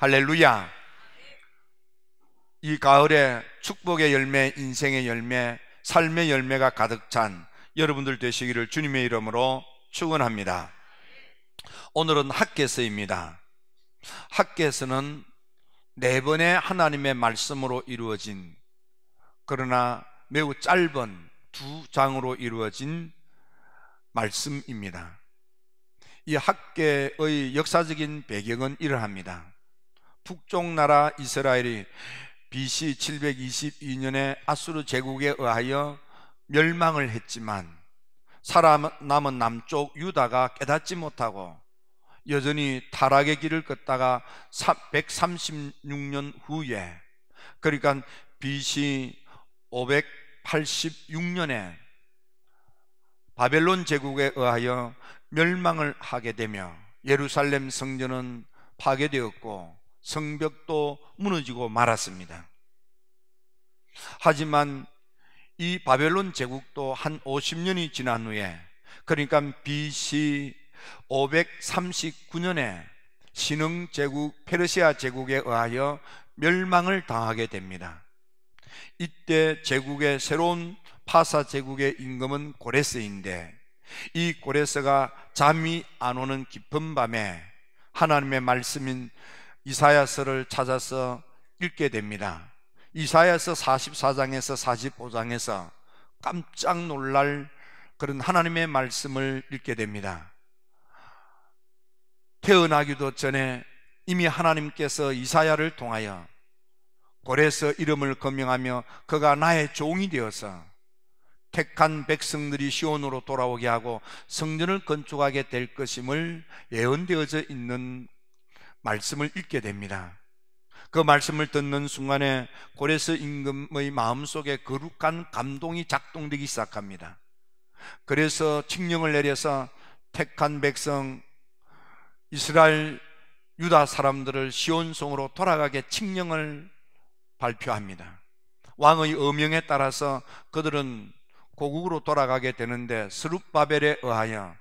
할렐루야. 이 가을에 축복의 열매, 인생의 열매, 삶의 열매가 가득 찬 여러분들 되시기를 주님의 이름으로 축원합니다. 오늘은 학개서입니다. 학개서는 4번의 하나님의 말씀으로 이루어진, 그러나 매우 짧은 2장으로 이루어진 말씀입니다. 이 학개의 역사적인 배경은 이러합니다. 북쪽 나라 이스라엘이 BC 722년에 아수르 제국에 의하여 멸망을 했지만 살아남은 남쪽 유다가 깨닫지 못하고 여전히 타락의 길을 걷다가 136년 후에, 그러니까 BC 586년에 바벨론 제국에 의하여 멸망을 하게 되며 예루살렘 성전은 파괴되었고 성벽도 무너지고 말았습니다. 하지만 이 바벨론 제국도 한 50년이 지난 후에, 그러니까 BC 539년에 신흥 제국 페르시아 제국에 의하여 멸망을 당하게 됩니다. 이때 제국의 새로운 파사 제국의 임금은 고레스인데, 이 고레스가 잠이 안 오는 깊은 밤에 하나님의 말씀인 이사야서를 찾아서 읽게 됩니다. 이사야서 44장에서 45장에서 깜짝 놀랄 그런 하나님의 말씀을 읽게 됩니다. 태어나기도 전에 이미 하나님께서 이사야를 통하여 고레스 이름을 거명하며 그가 나의 종이 되어서 택한 백성들이 시온으로 돌아오게 하고 성전을 건축하게 될 것임을 예언되어져 있는 말씀을 읽게 됩니다. 그 말씀을 듣는 순간에 고레스 임금의 마음속에 거룩한 감동이 작동되기 시작합니다. 그래서 칙령을 내려서 택한 백성 이스라엘 유다 사람들을 시온성으로 돌아가게 칙령을 발표합니다. 왕의 어명에 따라서 그들은 고국으로 돌아가게 되는데, 스룹바벨에 의하여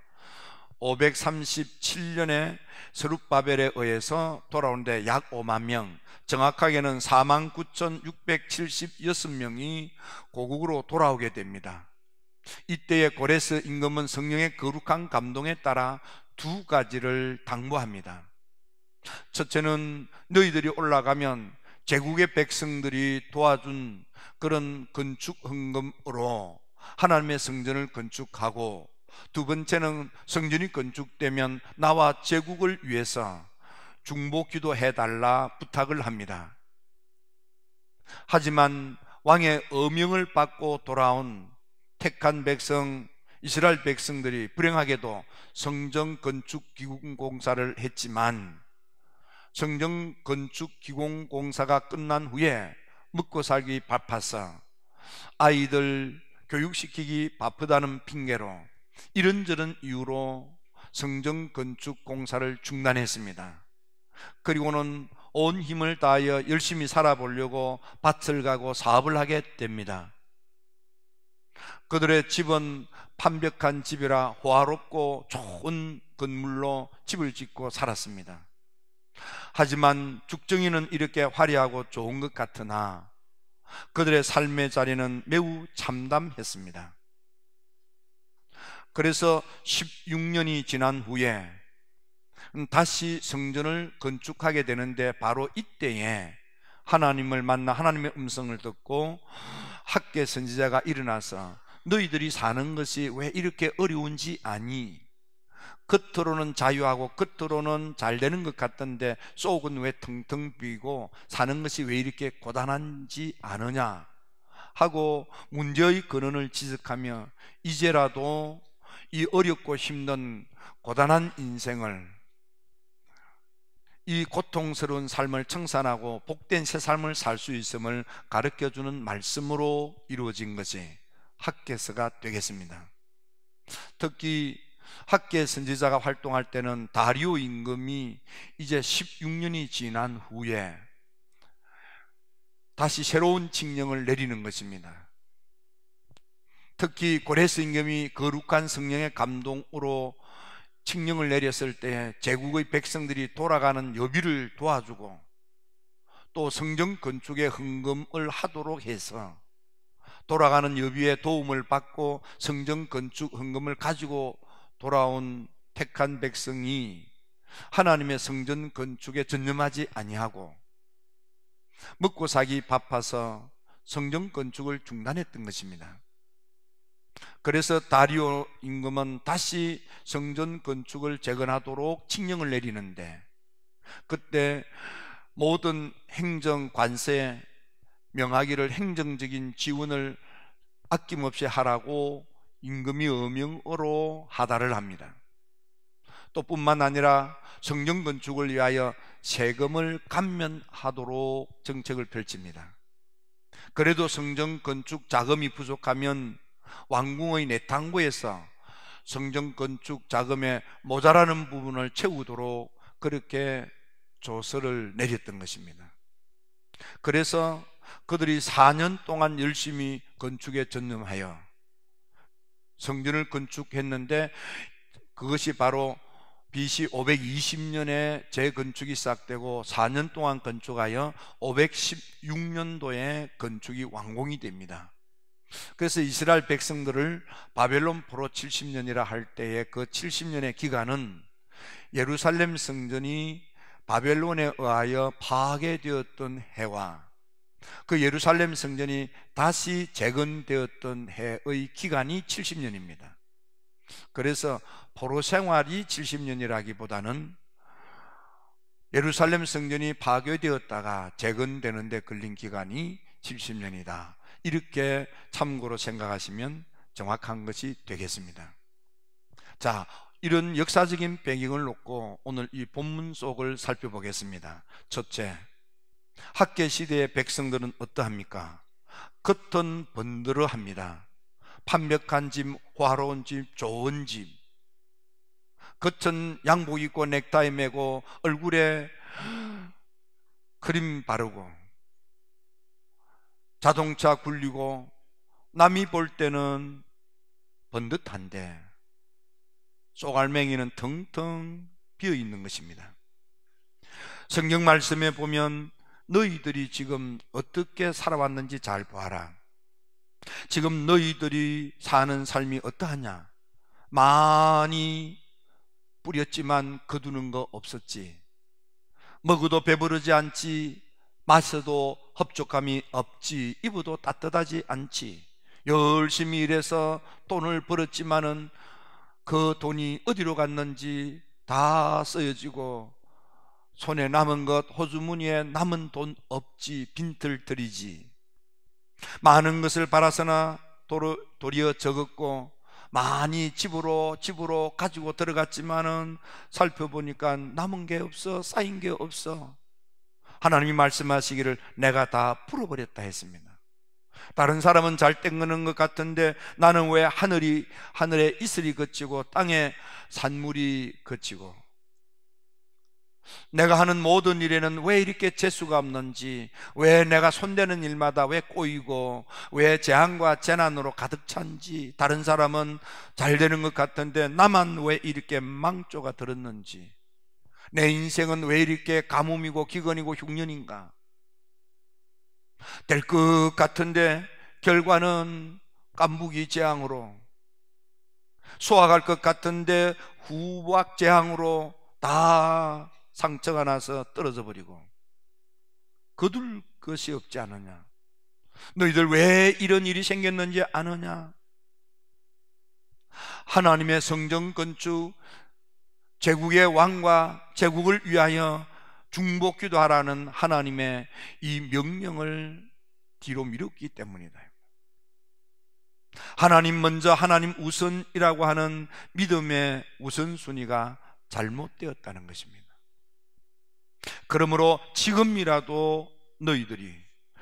537년에 스룹바벨에 의해서 돌아오는데 약 5만 명, 정확하게는 49,676명이 고국으로 돌아오게 됩니다. 이때의 고레스 임금은 성령의 거룩한 감동에 따라 2가지를 당부합니다. 첫째는 너희들이 올라가면 제국의 백성들이 도와준 그런 건축 헌금으로 하나님의 성전을 건축하고, 두 번째는 성전이 건축되면 나와 제국을 위해서 중보기도 해달라 부탁을 합니다. 하지만 왕의 어명을 받고 돌아온 택한 백성 이스라엘 백성들이 불행하게도 성전 건축 기공 공사를 했지만, 성전 건축 기공 공사가 끝난 후에 먹고 살기 바빠서 아이들 교육시키기 바쁘다는 핑계로 이런저런 이유로 성전 건축 공사를 중단했습니다. 그리고는 온 힘을 다하여 열심히 살아보려고 밭을 가고 사업을 하게 됩니다. 그들의 집은 판벽한 집이라 호화롭고 좋은 건물로 집을 짓고 살았습니다. 하지만 죽정이는 이렇게 화려하고 좋은 것 같으나 그들의 삶의 자리는 매우 참담했습니다. 그래서 16년이 지난 후에 다시 성전을 건축하게 되는데, 바로 이때에 하나님을 만나 하나님의 음성을 듣고 학개 선지자가 일어나서 너희들이 사는 것이 왜 이렇게 어려운지 아니? 겉으로는 자유하고 겉으로는 잘 되는 것 같던데 속은 왜 텅텅 비고 사는 것이 왜 이렇게 고단한지 아느냐 하고 문제의 근원을 지적하며, 이제라도 이 어렵고 힘든 고단한 인생을, 이 고통스러운 삶을 청산하고 복된 새 삶을 살 수 있음을 가르쳐주는 말씀으로 이루어진 것이 학개서가 되겠습니다. 특히 학개 선지자가 활동할 때는 다리오 임금이 이제 16년이 지난 후에 다시 새로운 칙령을 내리는 것입니다. 특히 고레스 임금이 거룩한 성령의 감동으로 칙령을 내렸을 때 제국의 백성들이 돌아가는 여비를 도와주고 또 성전 건축에 헌금을 하도록 해서 돌아가는 여비의 도움을 받고 성전 건축 헌금을 가지고 돌아온 택한 백성이 하나님의 성전 건축에 전념하지 아니하고 먹고 사기 바빠서 성전 건축을 중단했던 것입니다. 그래서 다리오 임금은 다시 성전 건축을 재건하도록 칙령을 내리는데, 그때 모든 행정 관세 명하기를 행정적인 지원을 아낌없이 하라고 임금이 어명으로 하달을 합니다. 또 뿐만 아니라 성전 건축을 위하여 세금을 감면하도록 정책을 펼칩니다. 그래도 성전 건축 자금이 부족하면 왕궁의 내탕고에서 성전 건축 자금에 모자라는 부분을 채우도록 그렇게 조서를 내렸던 것입니다. 그래서 그들이 4년 동안 열심히 건축에 전념하여 성전을 건축했는데, 그것이 바로 BC 520년에 재건축이 시작되고 4년 동안 건축하여 516년도에 건축이 완공이 됩니다. 그래서 이스라엘 백성들을 바벨론 포로 70년이라 할 때에 그 70년의 기간은 예루살렘 성전이 바벨론에 의하여 파괴되었던 해와 그 예루살렘 성전이 다시 재건되었던 해의 기간이 70년입니다. 그래서 포로 생활이 70년이라기보다는 예루살렘 성전이 파괴되었다가 재건되는 데 걸린 기간이 70년이다. 이렇게 참고로 생각하시면 정확한 것이 되겠습니다. 자, 이런 역사적인 배경을 놓고 오늘 이 본문 속을 살펴보겠습니다. 첫째, 학개 시대의 백성들은 어떠합니까? 겉은 번들어합니다. 판벽한 집, 화로운 집, 좋은 집, 겉은 양복 입고 넥타이 매고 얼굴에 크림 바르고 자동차 굴리고 남이 볼 때는 번듯한데 쏘갈맹이는 텅텅 비어 있는 것입니다. 성경 말씀에 보면 너희들이 지금 어떻게 살아왔는지 잘 봐라. 지금 너희들이 사는 삶이 어떠하냐? 많이 뿌렸지만 거두는 거 없었지. 먹어도 배부르지 않지. 마셔도 흡족함이 없지. 입어도 따뜻하지 않지. 열심히 일해서 돈을 벌었지만은 그 돈이 어디로 갔는지 다 쓰여지고 손에 남은 것, 호주머니에 남은 돈 없지. 빈털터리지. 많은 것을 바라서나 도리어 적었고 많이 집으로 가지고 들어갔지만은 살펴보니까 남은 게 없어, 쌓인 게 없어. 하나님이 말씀하시기를 내가 다 풀어버렸다 했습니다. 다른 사람은 잘 땡기는 것 같은데 나는 왜 하늘에 이슬이 그치고 땅에 산물이 그치고 내가 하는 모든 일에는 왜 이렇게 재수가 없는지, 왜 내가 손대는 일마다 왜 꼬이고 왜 재앙과 재난으로 가득 찬지, 다른 사람은 잘 되는 것 같은데 나만 왜 이렇게 망조가 들었는지, 내 인생은 왜 이렇게 가뭄이고 기근이고 흉년인가, 될 것 같은데 결과는 깐부기 재앙으로, 소화할 것 같은데 후박 재앙으로 다 상처가 나서 떨어져 버리고 거둘 것이 없지 않느냐? 너희들 왜 이런 일이 생겼는지 아느냐? 하나님의 성전 건축, 제국의 왕과 제국을 위하여 중복 기도하라는 하나님의 이 명령을 뒤로 미뤘기 때문이다. 하나님 먼저, 하나님 우선이라고 하는 믿음의 우선순위가 잘못되었다는 것입니다. 그러므로 지금이라도 너희들이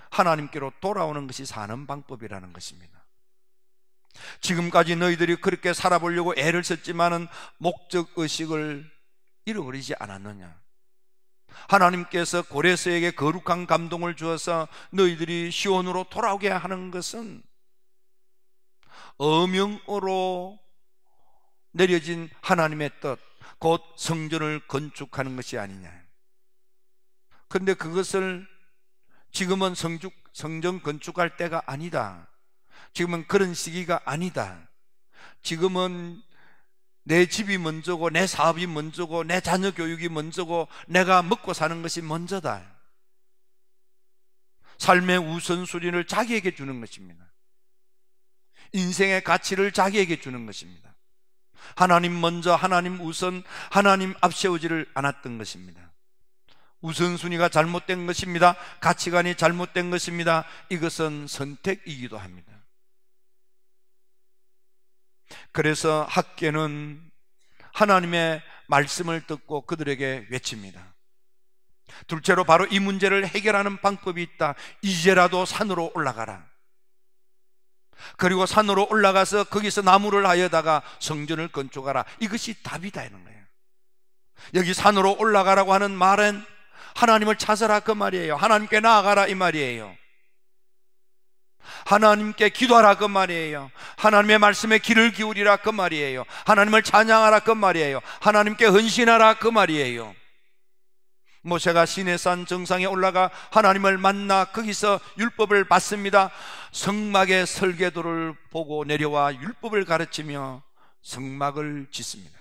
하나님께로 돌아오는 것이 사는 방법이라는 것입니다. 지금까지 너희들이 그렇게 살아보려고 애를 썼지만은 목적의식을 잃어버리지 않았느냐? 하나님께서 고레스에게 거룩한 감동을 주어서 너희들이 시온으로 돌아오게 하는 것은 어명으로 내려진 하나님의 뜻, 곧 성전을 건축하는 것이 아니냐. 그런데 그것을 지금은 성전 건축할 때가 아니다. 지금은 그런 시기가 아니다. 지금은 내 집이 먼저고, 내 사업이 먼저고, 내 자녀 교육이 먼저고, 내가 먹고 사는 것이 먼저다. 삶의 우선순위를 자기에게 주는 것입니다. 인생의 가치를 자기에게 주는 것입니다. 하나님 먼저, 하나님 우선, 하나님 앞세우지를 않았던 것입니다. 우선순위가 잘못된 것입니다. 가치관이 잘못된 것입니다. 이것은 선택이기도 합니다. 그래서 학개는 하나님의 말씀을 듣고 그들에게 외칩니다. 둘째로 바로 이 문제를 해결하는 방법이 있다. 이제라도 산으로 올라가라. 그리고 산으로 올라가서 거기서 나무를 하여다가 성전을 건축하라. 이것이 답이다 이런 거예요. 여기 산으로 올라가라고 하는 말은 하나님을 찾아라 그 말이에요. 하나님께 나아가라 이 말이에요. 하나님께 기도하라 그 말이에요. 하나님의 말씀에 귀를 기울이라 그 말이에요. 하나님을 찬양하라 그 말이에요. 하나님께 헌신하라 그 말이에요. 모세가 시내산 정상에 올라가 하나님을 만나 거기서 율법을 받습니다. 성막의 설계도를 보고 내려와 율법을 가르치며 성막을 짓습니다.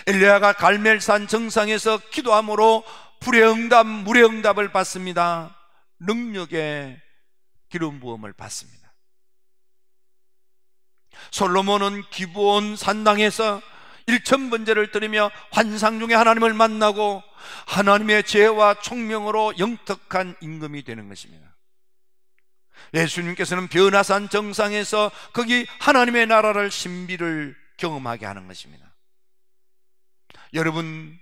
엘리야가 갈멜산 정상에서 기도함으로 불의 응답, 물의 응답을 받습니다. 능력의 기름 부음을 받습니다. 솔로몬은 기브온 산당에서 1000번제를 드리며 환상 중에 하나님을 만나고 하나님의 지혜와 총명으로 영특한 임금이 되는 것입니다. 예수님께서는 변화산 정상에서 거기 하나님의 나라를 신비를 경험하게 하는 것입니다. 여러분,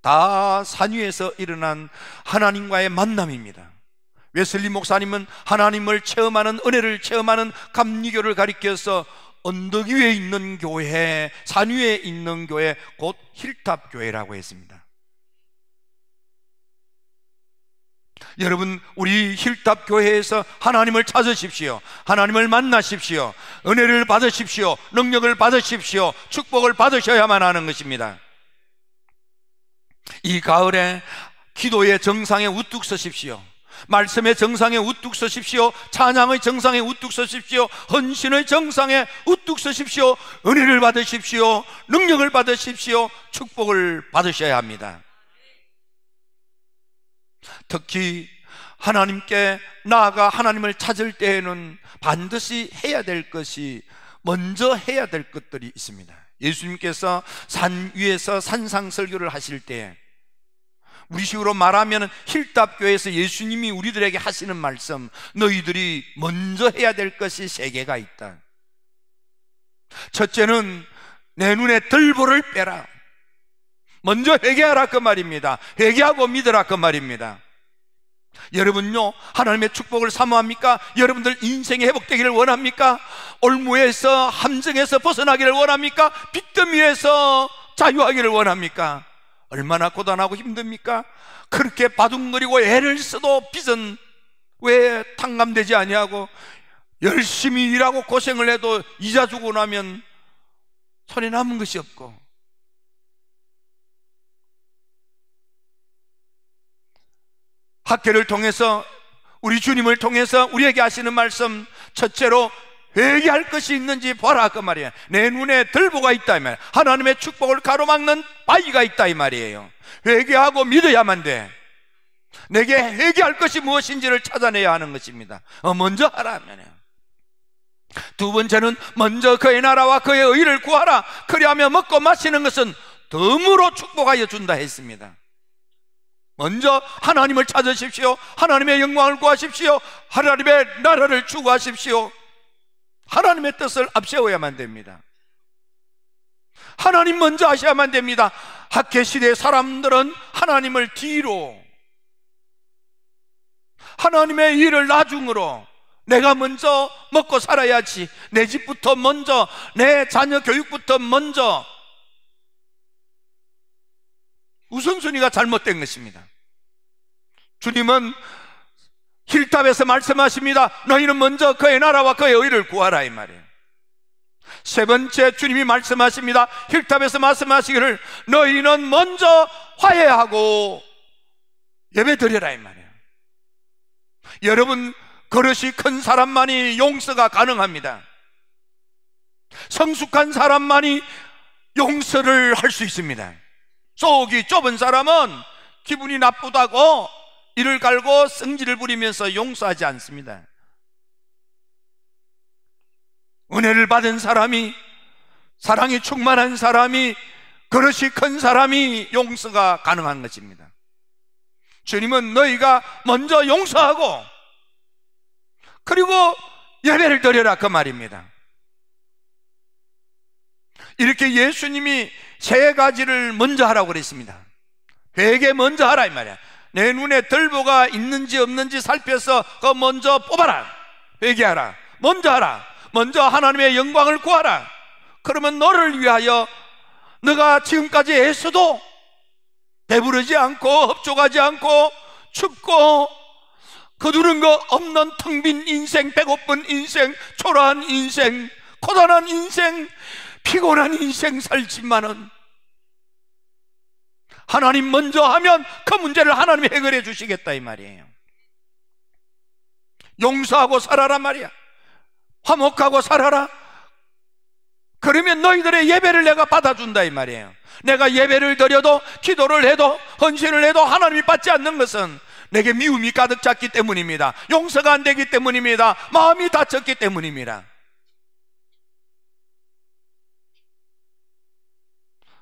다 산 위에서 일어난 하나님과의 만남입니다. 웨슬리 목사님은 하나님을 체험하는, 은혜를 체험하는 감리교를 가리켜서 언덕 위에 있는 교회, 산 위에 있는 교회, 곧 힐탑 교회라고 했습니다. 여러분, 우리 힐탑 교회에서 하나님을 찾으십시오. 하나님을 만나십시오. 은혜를 받으십시오. 능력을 받으십시오. 축복을 받으셔야만 하는 것입니다. 이 가을에 기도의 정상에 우뚝 서십시오. 말씀의 정상에 우뚝 서십시오. 찬양의 정상에 우뚝 서십시오. 헌신의 정상에 우뚝 서십시오. 은혜를 받으십시오. 능력을 받으십시오. 축복을 받으셔야 합니다. 특히 하나님께 나아가 하나님을 찾을 때에는 반드시 해야 될 것이, 먼저 해야 될 것들이 있습니다. 예수님께서 산 위에서 산상설교를 하실 때, 우리식으로 말하면 힐탑교회에서 예수님이 우리들에게 하시는 말씀, 너희들이 먼저 해야 될 것이 3개가 있다. 첫째는 내 눈에 들보를 빼라. 먼저 회개하라 그 말입니다. 회개하고 믿으라 그 말입니다. 여러분요, 하나님의 축복을 사모합니까? 여러분들 인생이 회복되기를 원합니까? 올무에서, 함정에서 벗어나기를 원합니까? 빚더미에서 자유하기를 원합니까? 얼마나 고단하고 힘듭니까? 그렇게 바둥거리고 애를 써도 빚은 왜 탕감되지 아니하고, 열심히 일하고 고생을 해도 이자 주고 나면 손에 남은 것이 없고, 학교를 통해서, 우리 주님을 통해서 우리에게 하시는 말씀, 첫째로 회개할 것이 있는지 보라 그 말이에요. 내 눈에 들보가 있다 이 말이에요. 하나님의 축복을 가로막는 바위가 있다 이 말이에요. 회개하고 믿어야만 돼. 내게 회개할 것이 무엇인지를 찾아내야 하는 것입니다. 먼저 하라 하면요. 두 번째는 먼저 그의 나라와 그의 의를 구하라. 그리하면 먹고 마시는 것은 덤으로 축복하여 준다 했습니다. 먼저 하나님을 찾으십시오. 하나님의 영광을 구하십시오. 하나님의 나라를 추구하십시오. 하나님의 뜻을 앞세워야만 됩니다. 하나님 먼저 하셔야만 됩니다. 학개시대의 사람들은 하나님을 뒤로, 하나님의 일을 나중으로, 내가 먼저 먹고 살아야지, 내 집부터 먼저, 내 자녀 교육부터 먼저, 우선순위가 잘못된 것입니다. 주님은 힐탑에서 말씀하십니다. 너희는 먼저 그의 나라와 그의 의를 구하라 이 말이에요. 세 번째, 주님이 말씀하십니다. 힐탑에서 말씀하시기를 너희는 먼저 화해하고 예배 드려라 이 말이에요. 여러분, 그릇이 큰 사람만이 용서가 가능합니다. 성숙한 사람만이 용서를 할 수 있습니다. 속이 좁은 사람은 기분이 나쁘다고 이를 갈고 성질을 부리면서 용서하지 않습니다. 은혜를 받은 사람이, 사랑이 충만한 사람이, 그릇이 큰 사람이 용서가 가능한 것입니다. 주님은 너희가 먼저 용서하고 그리고 예배를 드려라, 그 말입니다. 이렇게 예수님이 세 가지를 먼저 하라고 그랬습니다. 회개 먼저 하라 이 말이야. 내 눈에 들보가 있는지 없는지 살펴서 그거 먼저 뽑아라. 회개하라. 먼저 하라. 먼저 하나님의 영광을 구하라. 그러면 너를 위하여 너가 지금까지 애써도 배부르지 않고 흡족하지 않고 춥고 거두는 거 없는 텅 빈 인생, 배고픈 인생, 초라한 인생, 고단한 인생, 피곤한 인생 살지만은 하나님 먼저 하면 그 문제를 하나님이 해결해 주시겠다 이 말이에요. 용서하고 살아라 말이야. 화목하고 살아라. 그러면 너희들의 예배를 내가 받아준다 이 말이에요. 내가 예배를 드려도 기도를 해도 헌신을 해도 하나님이 받지 않는 것은 내게 미움이 가득 찼기 때문입니다. 용서가 안 되기 때문입니다. 마음이 다쳤기 때문입니다.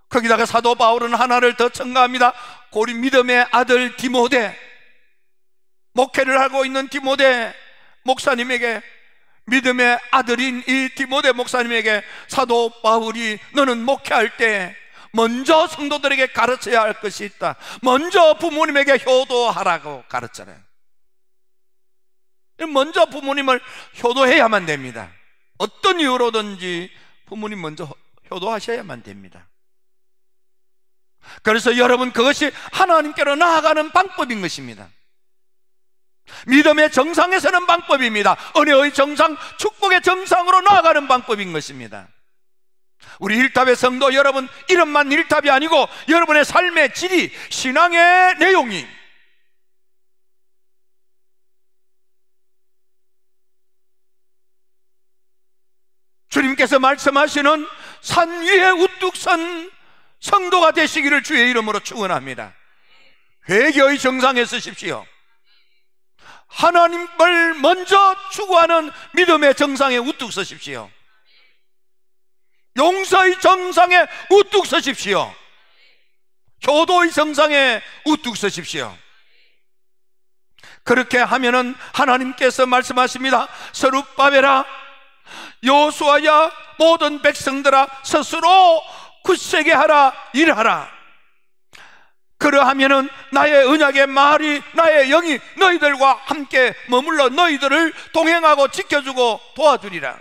거기다가 사도 바울은 하나를 더 첨가합니다. 고린 믿음의 아들 디모데, 목회를 하고 있는 디모데 목사님에게, 믿음의 아들인 이 디모데 목사님에게 사도 바울이 너는 목회할 때 먼저 성도들에게 가르쳐야 할 것이 있다. 먼저 부모님에게 효도하라고 가르쳐요. 먼저 부모님을 효도해야만 됩니다. 어떤 이유로든지 부모님 먼저 효도하셔야만 됩니다. 그래서 여러분, 그것이 하나님께로 나아가는 방법인 것입니다. 믿음의 정상에 서는 방법입니다. 은혜의 정상, 축복의 정상으로 나아가는 방법인 것입니다. 우리 일탑의 성도 여러분, 이름만 일탑이 아니고 여러분의 삶의 질이, 신앙의 내용이 주님께서 말씀하시는 산 위에 우뚝 선 성도가 되시기를 주의 이름으로 축원합니다. 회개의 정상에 서십시오. 하나님을 먼저 추구하는 믿음의 정상에 우뚝 서십시오. 용서의 정상에 우뚝 서십시오. 효도의 정상에 우뚝 서십시오. 그렇게 하면은 하나님께서 말씀하십니다. 서룹바벨아, 여호수아야, 모든 백성들아, 스스로 굳세게 하라, 일하라. 그러하면은 나의 언약의 말이, 나의 영이 너희들과 함께 머물러 너희들을 동행하고 지켜주고 도와주리라.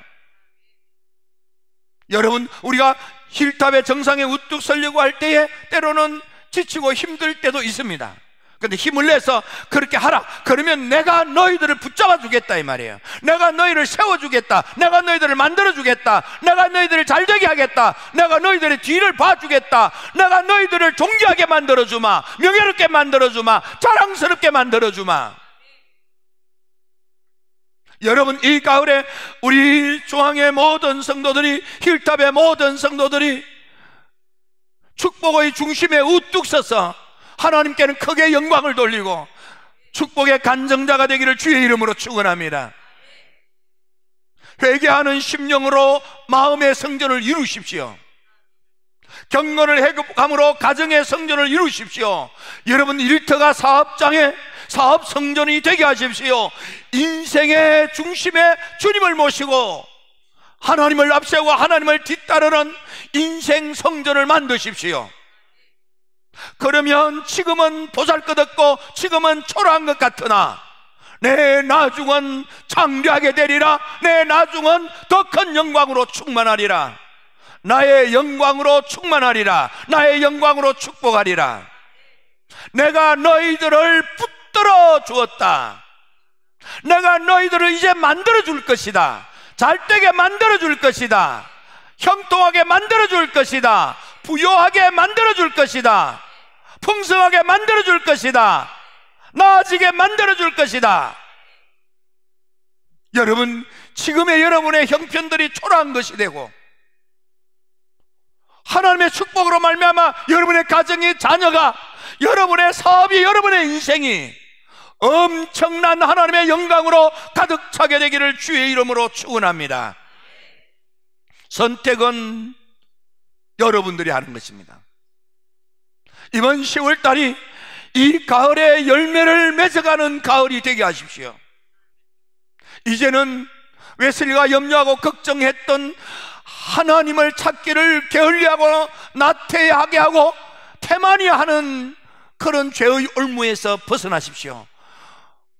여러분, 우리가 힐탑의 정상에 우뚝 서려고 할 때에 때로는 지치고 힘들 때도 있습니다. 근데 힘을 내서 그렇게 하라. 그러면 내가 너희들을 붙잡아 주겠다 이 말이에요. 내가 너희를 세워주겠다. 내가 너희들을 만들어주겠다. 내가 너희들을 잘되게 하겠다. 내가 너희들의 뒤를 봐주겠다. 내가 너희들을 존귀하게 만들어주마, 명예롭게 만들어주마, 자랑스럽게 만들어주마. 여러분, 이 가을에 우리 중앙의 모든 성도들이, 힐탑의 모든 성도들이 축복의 중심에 우뚝 서서 하나님께는 크게 영광을 돌리고 축복의 간증자가 되기를 주의 이름으로 축원합니다. 회개하는 심령으로 마음의 성전을 이루십시오. 경건을 회복함으로 가정의 성전을 이루십시오. 여러분, 일터가 사업장에 사업 성전이 되게 하십시오. 인생의 중심에 주님을 모시고 하나님을 앞세우고 하나님을 뒤따르는 인생 성전을 만드십시오. 그러면 지금은 보잘것없고 지금은 초라한 것 같으나 내 나중은 창대하게 되리라. 내 나중은 더 큰 영광으로 충만하리라. 나의 영광으로 충만하리라. 나의 영광으로 축복하리라. 내가 너희들을 붙들어 주었다. 내가 너희들을 이제 만들어 줄 것이다. 잘되게 만들어 줄 것이다. 형통하게 만들어 줄 것이다. 부요하게 만들어 줄 것이다. 풍성하게 만들어 줄 것이다. 나아지게 만들어 줄 것이다. 여러분, 지금의 여러분의 형편들이 초라한 것이 되고 하나님의 축복으로 말미암아 여러분의 가정의 자녀가, 여러분의 사업이, 여러분의 인생이 엄청난 하나님의 영광으로 가득 차게 되기를 주의 이름으로 축원합니다. 선택은 여러분들이 하는 것입니다. 이번 10월달이 이 가을에 열매를 맺어가는 가을이 되게 하십시오. 이제는 웨슬리가 염려하고 걱정했던 하나님을 찾기를 게을리하고 나태하게 하고 태만히하는 그런 죄의 올무에서 벗어나십시오.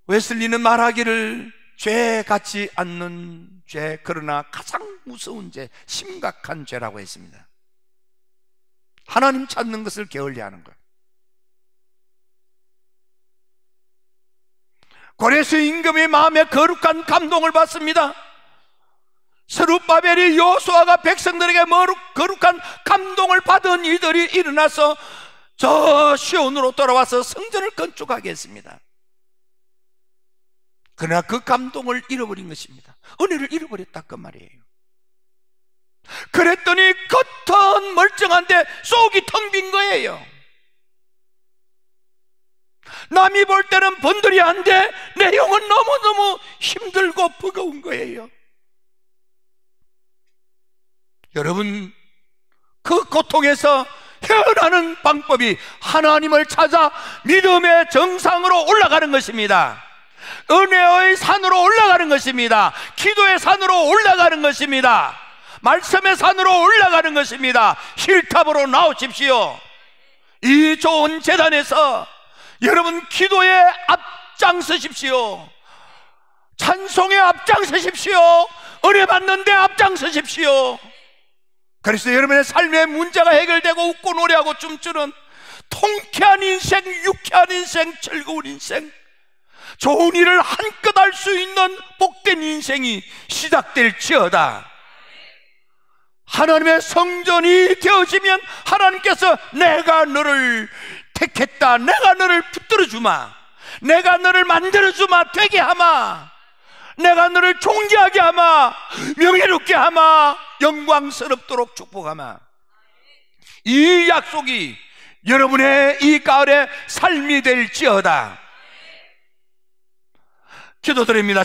웨슬리는 말하기를 죄 같지 않는 죄, 그러나 가장 무서운 죄, 심각한 죄라고 했습니다. 하나님 찾는 것을 게을리하는 것. 고레스 임금의 마음에 거룩한 감동을 받습니다. 스룹바벨이 여호수아가 백성들에게 거룩한 감동을 받은 이들이 일어나서 저 시온으로 돌아와서 성전을 건축하게 했습니다. 그러나 그 감동을 잃어버린 것입니다. 은혜를 잃어버렸다 그 말이에요. 그랬더니 겉은 멀쩡한데 속이 텅 빈 거예요. 남이 볼 때는 번들이한데 내용은 너무너무 힘들고 버거운 거예요. 여러분, 그 고통에서 헤어나는 방법이 하나님을 찾아 믿음의 정상으로 올라가는 것입니다. 은혜의 산으로 올라가는 것입니다. 기도의 산으로 올라가는 것입니다. 말씀의 산으로 올라가는 것입니다. 힐탑으로 나오십시오. 이 좋은 제단에서 여러분 기도에 앞장서십시오. 찬송에 앞장서십시오. 은혜 받는 데 앞장서십시오. 그래서 여러분의 삶의 문제가 해결되고 웃고 노래하고 춤추는 통쾌한 인생, 유쾌한 인생, 즐거운 인생, 좋은 일을 한껏 할 수 있는 복된 인생이 시작될지어다. 하나님의 성전이 되어지면 하나님께서 내가 너를 택했다, 내가 너를 붙들어 주마, 내가 너를 만들어 주마, 되게 하마, 내가 너를 존귀하게 하마, 명예롭게 하마, 영광스럽도록 축복하마. 이 약속이 여러분의 이 가을의 삶이 될지어다. 기도드립니다.